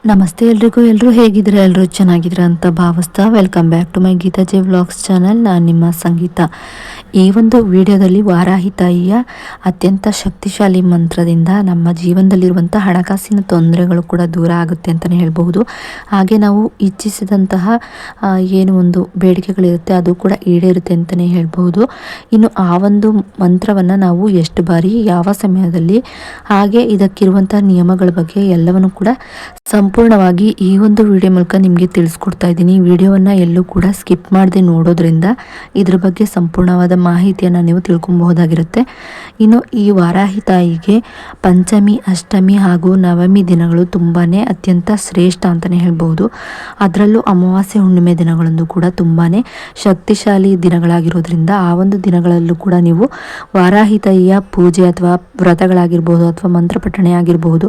ನಮಸ್ತೆ ಎಲ್ರಿಗೂ. ಎಲ್ಲರೂ ಹೇಗಿದ್ರೆ ಎಲ್ಲರೂ ಚೆನ್ನಾಗಿದ್ರೆ ಅಂತ ಭಾವಿಸ್ತಾ welcome back to my Geetha J vlogs channel. ನಾನು ನಿಮ್ಮ ಸಂಗೀತ. ಈ ಒಂದು ವಿಡಿಯೋದಲ್ಲಿ ವಾರಾಹಿ ತಾಯಿಯ ಅತ್ಯಂತ ಶಕ್ತಿಶಾಲಿ ಮಂತ್ರದಿಂದ ನಮ್ಮ ಜೀವನದಲ್ಲಿರುವಂಥ ಹಣಕಾಸಿನ ತೊಂದರೆಗಳು ಕೂಡ ದೂರ ಆಗುತ್ತೆ ಅಂತಲೇ ಹೇಳ್ಬಹುದು. ಹಾಗೆ ನಾವು ಇಚ್ಛಿಸಿದಂತಹ ಏನು ಒಂದು ಬೇಡಿಕೆಗಳಿರುತ್ತೆ ಅದು ಕೂಡ ಈಡೇರುತ್ತೆ ಅಂತಲೇ ಹೇಳ್ಬಹುದು. ಇನ್ನು ಆ ಒಂದು ಮಂತ್ರವನ್ನು ನಾವು ಎಷ್ಟು ಬಾರಿ ಯಾವ ಸಮಯದಲ್ಲಿ ಹಾಗೆ ಇದಕ್ಕಿರುವಂಥ ನಿಯಮಗಳ ಬಗ್ಗೆ ಎಲ್ಲವನ್ನು ಕೂಡ ಸಂಪೂರ್ಣವಾಗಿ ಈ ಒಂದು ವಿಡಿಯೋ ಮೂಲಕ ನಿಮಗೆ ತಿಳಿಸ್ಕೊಡ್ತಾ ಇದ್ದೀನಿ. ವಿಡಿಯೋವನ್ನು ಎಲ್ಲೂ ಕೂಡ ಸ್ಕಿಪ್ ಮಾಡದೆ ನೋಡೋದ್ರಿಂದ ಇದ್ರ ಬಗ್ಗೆ ಸಂಪೂರ್ಣವಾದ ಮಾಹಿತಿಯನ್ನು ನೀವು ತಿಳ್ಕೊಬಹುದಾಗಿರುತ್ತೆ. ಇನ್ನು ಈ ವಾರಾಹಿ ತಾಯಿಗೆ ಪಂಚಮಿ, ಅಷ್ಟಮಿ ಹಾಗೂ ನವಮಿ ದಿನಗಳು ತುಂಬಾ ಅತ್ಯಂತ ಶ್ರೇಷ್ಠ ಅಂತಲೇ ಹೇಳ್ಬೋದು. ಅದರಲ್ಲೂ ಅಮಾವಾಸ್ಯೆ, ಹುಣ್ಣಿಮೆ ದಿನಗಳಂದು ಕೂಡ ತುಂಬಾ ಶಕ್ತಿಶಾಲಿ ದಿನಗಳಾಗಿರೋದ್ರಿಂದ ಆ ಒಂದು ದಿನಗಳಲ್ಲೂ ಕೂಡ ನೀವು ವಾರಾಹಿ ತಾಯಿಯ ಪೂಜೆ ಅಥವಾ ವ್ರತಗಳಾಗಿರ್ಬೋದು ಅಥವಾ ಮಂತ್ರಪಠಣೆ ಆಗಿರಬಹುದು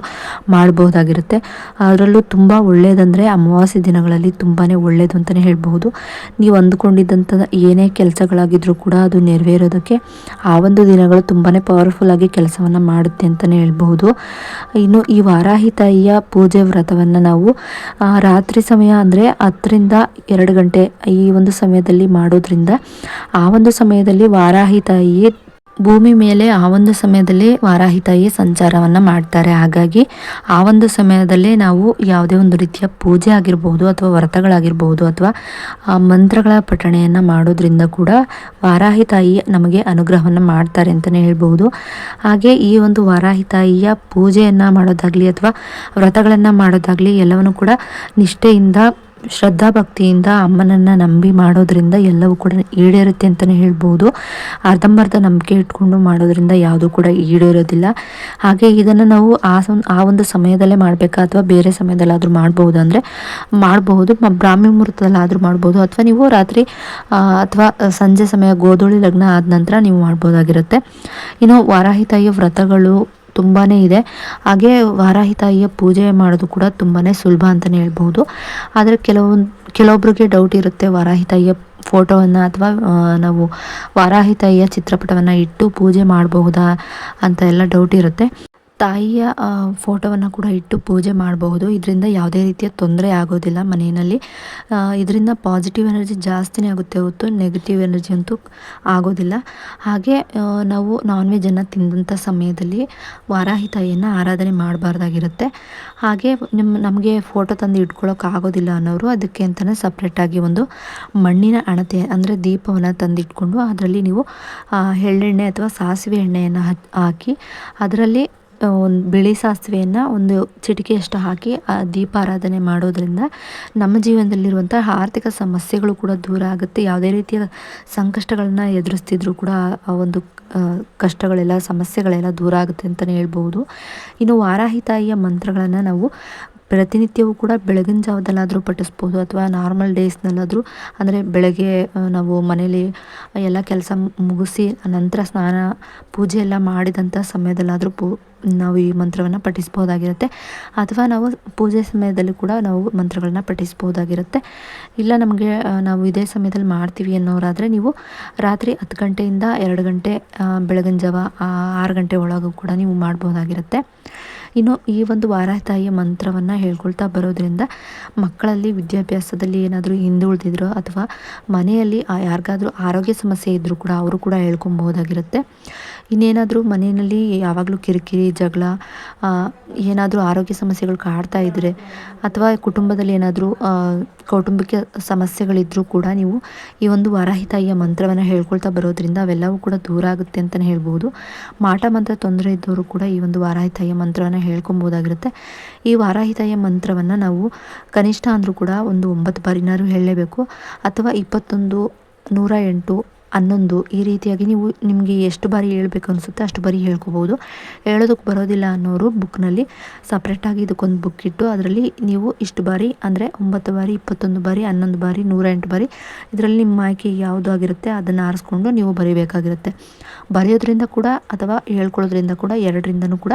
ಮಾಡಬಹುದಾಗಿರುತ್ತೆ. ಅದರಲ್ಲೂ ತುಂಬ ಒಳ್ಳೆಯದಂದರೆ ಅಮಾವಾಸ್ಯೆ ದಿನಗಳಲ್ಲಿ ತುಂಬಾ ಒಳ್ಳೆಯದು ಅಂತಲೇ ಹೇಳ್ಬಹುದು. ನೀವು ಅಂದುಕೊಂಡಿದ್ದಂಥ ಏನೇ ಕೆಲಸಗಳಾಗಿದ್ರೂ ಕೂಡ ಅದು ನೆರವೇರೋದಕ್ಕೆ ಆ ಒಂದು ದಿನಗಳು ತುಂಬಾ ಪವರ್ಫುಲ್ಲಾಗಿ ಕೆಲಸವನ್ನು ಮಾಡುತ್ತೆ ಅಂತಲೇ ಹೇಳ್ಬಹುದು. ಇನ್ನು ಈ ವಾರಾಹಿ ತಾಯಿಯ ಪೂಜೆ ವ್ರತವನ್ನು ನಾವು ರಾತ್ರಿ ಸಮಯ ಅಂದರೆ 10 ರಿಂದ 2 ಗಂಟೆ ಈ ಒಂದು ಸಮಯದಲ್ಲಿ ಮಾಡೋದ್ರಿಂದ ಆ ಒಂದು ಸಮಯದಲ್ಲಿ ವಾರಾಹಿ ತಾಯಿ ಭೂಮಿ ಮೇಲೆ ಆ ಒಂದು ಸಮಯದಲ್ಲಿ ವಾರಾಹಿ ತಾಯಿ ಸಂಚಾರವನ್ನು ಮಾಡ್ತಾರೆ. ಹಾಗಾಗಿ ಆ ಒಂದು ಸಮಯದಲ್ಲೇ ನಾವು ಯಾವುದೇ ಒಂದು ರೀತಿಯ ಪೂಜೆ ಆಗಿರ್ಬೋದು ಅಥವಾ ವ್ರತಗಳಾಗಿರ್ಬೋದು ಅಥವಾ ಮಂತ್ರಗಳ ಪಠಣೆಯನ್ನು ಮಾಡೋದ್ರಿಂದ ಕೂಡ ವಾರಾಹಿ ತಾಯಿ ನಮಗೆ ಅನುಗ್ರಹವನ್ನು ಮಾಡ್ತಾರೆ ಅಂತಲೇ ಹೇಳ್ಬೋದು. ಹಾಗೆ ಈ ಒಂದು ವಾರಾಹಿ ತಾಯಿಯ ಪೂಜೆಯನ್ನು ಮಾಡೋದಾಗಲಿ ಅಥವಾ ವ್ರತಗಳನ್ನು ಮಾಡೋದಾಗಲಿ ಎಲ್ಲವನ್ನು ಕೂಡ ನಿಷ್ಠೆಯಿಂದ, ಶ್ರದ್ಧಾ ಭಕ್ತಿಯಿಂದ ಅಮ್ಮನನ್ನು ನಂಬಿ ಮಾಡೋದ್ರಿಂದ ಎಲ್ಲವೂ ಕೂಡ ಈಡೇರುತ್ತೆ ಅಂತಲೇ ಹೇಳ್ಬೋದು. ಅರ್ಧಂಬರ್ಧ ನಂಬಿಕೆ ಇಟ್ಕೊಂಡು ಮಾಡೋದ್ರಿಂದ ಯಾವುದೂ ಕೂಡ ಈಡೇರೋದಿಲ್ಲ. ಹಾಗೆ ಇದನ್ನು ನಾವು ಆ ಒಂದು ಸಮಯದಲ್ಲೇ ಮಾಡಬೇಕಾ ಅಥವಾ ಬೇರೆ ಸಮಯದಲ್ಲಾದರೂ ಮಾಡ್ಬೋದು ಅಂದರೆ ಮಾಡಬಹುದು. ಬ್ರಾಹ್ಮಿ ಮುಹೂರ್ತದಲ್ಲಾದರೂ ಮಾಡ್ಬೋದು ಅಥವಾ ನೀವು ರಾತ್ರಿ ಅಥವಾ ಸಂಜೆ ಸಮಯ ಗೋಧೂಳಿ ಲಗ್ನ ಆದ ನಂತರ ನೀವು ಮಾಡ್ಬೋದಾಗಿರುತ್ತೆ. ಇನ್ನು ವಾರಾಹಿ ತಾಯಿಯ ವ್ರತಗಳು ತುಂಬಾ ಇದೆ. ಹಾಗೆ ವಾರಾಹಿ ತಾಯಿಯ ಪೂಜೆ ಮಾಡೋದು ಕೂಡ ತುಂಬಾ ಸುಲಭ ಅಂತಲೇ ಹೇಳ್ಬೋದು. ಆದರೆ ಕೆಲವೊಬ್ಬರಿಗೆ ಡೌಟ್ ಇರುತ್ತೆ, ವಾರಾಹಿ ತಾಯಿಯ ಫೋಟೋವನ್ನು ಅಥವಾ ನಾವು ವಾರಾಹಿ ತಾಯಿಯ ಚಿತ್ರಪಟವನ್ನು ಇಟ್ಟು ಪೂಜೆ ಮಾಡಬಹುದಾ ಅಂತ ಎಲ್ಲ ಡೌಟ್ ಇರುತ್ತೆ. ತಾಯಿಯ ಫೋಟೋವನ್ನು ಕೂಡ ಇಟ್ಟು ಪೂಜೆ ಮಾಡಬಹುದು. ಇದರಿಂದ ಯಾವುದೇ ರೀತಿಯ ತೊಂದರೆ ಆಗೋದಿಲ್ಲ ಮನೆಯಲ್ಲಿ. ಇದರಿಂದ ಪಾಸಿಟಿವ್ ಎನರ್ಜಿ ಜಾಸ್ತಿನೇ ಆಗುತ್ತೆ ಹೊರತು ನೆಗೆಟಿವ್ ಎನರ್ಜಿ ಅಂತೂ ಆಗೋದಿಲ್ಲ. ಹಾಗೆ ನಾವು ನಾನ್ ವೆಜ್ಜನ್ನು ತಿಂದಂಥ ಸಮಯದಲ್ಲಿ ವಾರಾಹಿ ತಾಯಿಯನ್ನು ಆರಾಧನೆ ಮಾಡಬಾರ್ದಾಗಿರುತ್ತೆ. ಹಾಗೆ ನಮಗೆ ಫೋಟೋ ತಂದು ಇಟ್ಕೊಳ್ಳೋಕ್ಕಾಗೋದಿಲ್ಲ ಅನ್ನೋರು ಅದಕ್ಕೆ ಅಂತಲೇ ಸಪ್ರೇಟಾಗಿ ಒಂದು ಮಣ್ಣಿನ ಹಣತೆ ಅಂದರೆ ದೀಪವನ್ನು ತಂದಿಟ್ಕೊಂಡು ಅದರಲ್ಲಿ ನೀವು ಎಳ್ಳೆಣ್ಣೆ ಅಥವಾ ಸಾಸಿವೆ ಎಣ್ಣೆಯನ್ನು ಹಾಕಿ ಅದರಲ್ಲಿ ಒಂದು ಬಿಳಿ ಸಾಸಿವೆಯನ್ನು ಒಂದು ಚಿಟಿಕೆಯಷ್ಟು ಹಾಕಿ ದೀಪಾರಾಧನೆ ಮಾಡೋದ್ರಿಂದ ನಮ್ಮ ಜೀವನದಲ್ಲಿರುವಂಥ ಆರ್ಥಿಕ ಸಮಸ್ಯೆಗಳು ಕೂಡ ದೂರ ಆಗುತ್ತೆ. ಯಾವುದೇ ರೀತಿಯ ಸಂಕಷ್ಟಗಳನ್ನ ಎದುರಿಸ್ತಿದ್ರು ಕೂಡ ಆ ಒಂದು ಕಷ್ಟಗಳೆಲ್ಲ, ಸಮಸ್ಯೆಗಳೆಲ್ಲ ದೂರ ಆಗುತ್ತೆ ಅಂತಲೇ ಹೇಳ್ಬೋದು. ಇನ್ನು ವಾರಾಹಿ ತಾಯಿಯ ಮಂತ್ರಗಳನ್ನು ನಾವು ಪ್ರತಿನಿತ್ಯವೂ ಕೂಡ ಬೆಳಗಿನ ಜಾವದಲ್ಲಾದರೂ ಪಠಿಸ್ಬೋದು ಅಥವಾ ನಾರ್ಮಲ್ ಡೇಸ್ನಲ್ಲಾದರೂ ಅಂದರೆ ಬೆಳಗ್ಗೆ ನಾವು ಮನೇಲಿ ಎಲ್ಲ ಕೆಲಸ ಮುಗಿಸಿ ನಂತರ ಸ್ನಾನ ಪೂಜೆ ಎಲ್ಲ ಮಾಡಿದಂಥ ಸಮಯದಲ್ಲಾದರೂ ನಾವು ಈ ಮಂತ್ರವನ್ನು ಪಠಿಸ್ಬೋದಾಗಿರುತ್ತೆ. ಅಥವಾ ನಾವು ಪೂಜೆ ಸಮಯದಲ್ಲಿ ಕೂಡ ನಾವು ಮಂತ್ರಗಳನ್ನ ಪಠಿಸ್ಬೋದಾಗಿರುತ್ತೆ. ಇಲ್ಲ ನಮಗೆ ನಾವು ಇದೇ ಸಮಯದಲ್ಲಿ ಮಾಡ್ತೀವಿ ಅನ್ನೋರಾದರೆ ನೀವು ರಾತ್ರಿ 10 ಗಂಟೆಯಿಂದ 2 ಗಂಟೆ ಬೆಳಗಿನ ಜಾವ 6 ಗಂಟೆ ಒಳಗೂ ಕೂಡ ನೀವು ಮಾಡ್ಬೋದಾಗಿರುತ್ತೆ. ಇನ್ನು ಈ ಒಂದು ವಾರಾಹಿ ತಾಯಿಯ ಮಂತ್ರವನ್ನು ಹೇಳ್ಕೊಳ್ತಾ ಬರೋದ್ರಿಂದ ಮಕ್ಕಳಲ್ಲಿ ವಿದ್ಯಾಭ್ಯಾಸದಲ್ಲಿ ಏನಾದರೂ ಹಿಂದುಳಿದಿದ್ರು ಅಥವಾ ಮನೆಯಲ್ಲಿ ಯಾರಿಗಾದ್ರೂ ಆರೋಗ್ಯ ಸಮಸ್ಯೆ ಇದ್ದರೂ ಕೂಡ ಅವರು ಕೂಡ ಹೇಳ್ಕೊಬೋದಾಗಿರುತ್ತೆ. ಇನ್ನೇನಾದರೂ ಮನೆಯಲ್ಲಿ ಯಾವಾಗಲೂ ಕಿರಿಕಿರಿ, ಜಗಳ, ಏನಾದರೂ ಆರೋಗ್ಯ ಸಮಸ್ಯೆಗಳು ಕಾಡ್ತಾ ಇದ್ದರೆ ಅಥವಾ ಕುಟುಂಬದಲ್ಲಿ ಏನಾದರೂ ಕೌಟುಂಬಿಕ ಸಮಸ್ಯೆಗಳಿದ್ದರೂ ಕೂಡ ನೀವು ಈ ಒಂದು ವಾರಾಹಿ ತಾಯಿಯ ಮಂತ್ರವನ್ನು ಹೇಳ್ಕೊಳ್ತಾ ಬರೋದ್ರಿಂದ ಅವೆಲ್ಲವೂ ಕೂಡ ದೂರ ಆಗುತ್ತೆ ಅಂತಲೇ ಹೇಳ್ಬೋದು. ಮಾಟ ಮಂತ್ರ ತೊಂದರೆ ಇದ್ದವರು ಕೂಡ ಈ ಒಂದು ವಾರಾಹಿ ತಾಯಿಯ ಮಂತ್ರವನ್ನು ಹೇಳ್ಕೊಬೋದಾಗಿರುತ್ತೆ. ಈ ವಾರಾಹಿ ತಾಯಿಯ ಮಂತ್ರವನ್ನು ನಾವು ಕನಿಷ್ಠ ಅಂದರೂ ಕೂಡ ಒಂದು 9 ಬಾರಿನಾರು ಹೇಳಲೇಬೇಕು ಅಥವಾ 21, 108, 11 ಈ ರೀತಿಯಾಗಿ ನೀವು ನಿಮಗೆ ಎಷ್ಟು ಬಾರಿ ಹೇಳ್ಬೇಕು ಅನಿಸುತ್ತೆ ಅಷ್ಟು ಬಾರಿ ಹೇಳ್ಕೊಬೋದು. ಹೇಳೋದಕ್ಕೆ ಬರೋದಿಲ್ಲ ಅನ್ನೋರು ಬುಕ್ನಲ್ಲಿ ಸಪ್ರೇಟಾಗಿ ಇದಕ್ಕೊಂದು ಬುಕ್ ಇಟ್ಟು ಅದರಲ್ಲಿ ನೀವು ಇಷ್ಟು ಬಾರಿ ಅಂದರೆ 9 ಬಾರಿ, 21 ಬಾರಿ, 11 ಬಾರಿ, 108 ಬಾರಿ ಇದರಲ್ಲಿ ನಿಮ್ಮ ಆಯ್ಕೆ ಯಾವುದು ಆಗಿರುತ್ತೆ ಅದನ್ನು ಆರಿಸ್ಕೊಂಡು ನೀವು ಬರೀಬೇಕಾಗಿರುತ್ತೆ. ಬರೆಯೋದ್ರಿಂದ ಕೂಡ ಅಥವಾ ಹೇಳ್ಕೊಳ್ಳೋದ್ರಿಂದ ಕೂಡ ಎರಡರಿಂದನೂ ಕೂಡ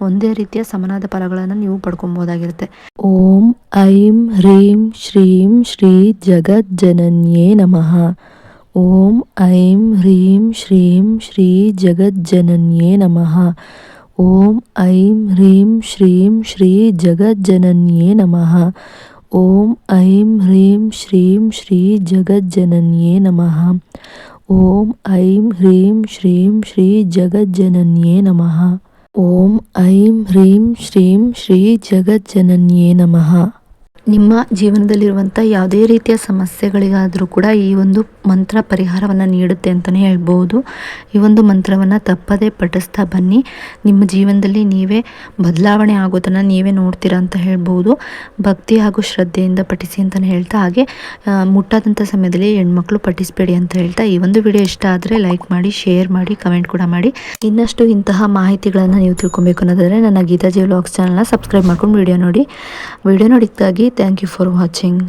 ಒಂದೇ ರೀತಿಯ ಸಮನಾದ ಫಲಗಳನ್ನು ನೀವು ಪಡ್ಕೊಬೋದಾಗಿರುತ್ತೆ. ಓಂ ಐಂ ಹ್ರೀಂ ಶ್ರೀಂ ಶ್ರೀ ಜಗಜ್ಜನನ್ಯೇ ನಮಃ. ಓಂ ಐಂ ಹ್ರೀಂ ಶ್ರೀಂ ಶ್ರೀ ಜಗಜ್ಜನನ್ಯೇ ನಮಃ. ಓಂ ಐಂ ಹ್ರೀಂ ಶ್ರೀಂ ಶ್ರೀ ಜಗಜ್ಜನನ್ಯೇ ನಮಃ. ಓಂ ಐಂ ಹ್ರೀಂ ಶ್ರೀಂ ಶ್ರೀ ಜಗಜ್ಜನನ್ಯೇ ನಮಃ. ಓಂ ಐಂ ಹ್ರೀಂ ಶ್ರೀಂ ಶ್ರೀ ಜಗಜ್ಜನನ್ಯೇ ನಮಃ. ಓಂ ಐಂ ಹ್ರೀಂ ಶ್ರೀಂ ಶ್ರೀ ಜಗಜ್ಜನನ್ಯೇ ನಮಃ. ನಿಮ್ಮ ಜೀವನದಲ್ಲಿರುವಂಥ ಯಾವುದೇ ರೀತಿಯ ಸಮಸ್ಯೆಗಳಿಗಾದರೂ ಕೂಡ ಈ ಒಂದು ಮಂತ್ರ ಪರಿಹಾರವನ್ನು ನೀಡುತ್ತೆ ಅಂತಲೇ ಹೇಳ್ಬೋದು. ಈ ಒಂದು ಮಂತ್ರವನ್ನು ತಪ್ಪದೇ ಪಠಿಸ್ತಾ ಬನ್ನಿ. ನಿಮ್ಮ ಜೀವನದಲ್ಲಿ ನೀವೇ ಬದಲಾವಣೆ ಆಗೋದನ್ನು ನೀವೇ ನೋಡ್ತೀರಾ ಅಂತ ಹೇಳ್ಬೋದು. ಭಕ್ತಿ ಹಾಗೂ ಶ್ರದ್ಧೆಯಿಂದ ಪಠಿಸಿ ಅಂತಲೇ ಹೇಳ್ತಾ, ಹಾಗೆ ಮುಟ್ಟಾದಂಥ ಸಮಯದಲ್ಲಿ ಹೆಣ್ಮಕ್ಳು ಪಠಿಸಬೇಡಿ ಅಂತ ಹೇಳ್ತಾ, ಈ ಒಂದು ವಿಡಿಯೋ ಇಷ್ಟ ಆದರೆ ಲೈಕ್ ಮಾಡಿ, ಶೇರ್ ಮಾಡಿ, ಕಮೆಂಟ್ ಕೂಡ ಮಾಡಿ. ಇನ್ನಷ್ಟು ಇಂತಹ ಮಾಹಿತಿಗಳನ್ನು ನೀವು ತಿಳ್ಕೊಬೇಕು ಅನ್ನೋದಾದರೆ ನನ್ನ ಗೀತಾ ಜೆ ವ್ಲಾಗ್ಸ್ ಚಾನಲ್ನ ಸಬ್ಸ್ಕ್ರೈಬ್ ಮಾಡ್ಕೊಂಡು ವಿಡಿಯೋ ನೋಡಿದ್ದಕ್ಕಾಗಿ ಥ್ಯಾಂಕ್ ಯು ಫಾರ್ ವಾಚಿಂಗ್.